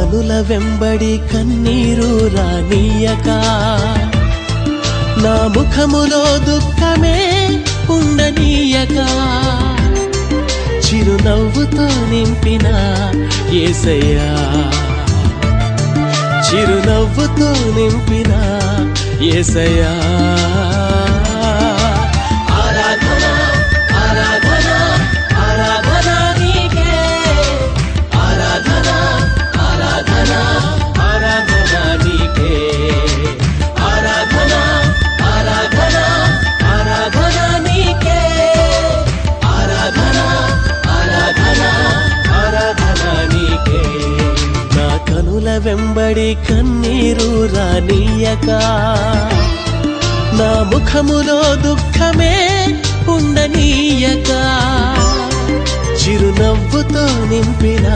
కనుల వెంబడి కన్నీరు రానీయక, నా ముఖములో దుఃఖమే ఉండనీయక, చిరునవ్వుతో నింపిన యేసయ్యా, చిరునవ్వుతో నింపిన యేసయ్యా. కనుల వెంబడి కన్నీరు రానీయక, నా ముఖములో దుఃఖమే ఉండనీయక, చిరునవ్వుతో నింపిన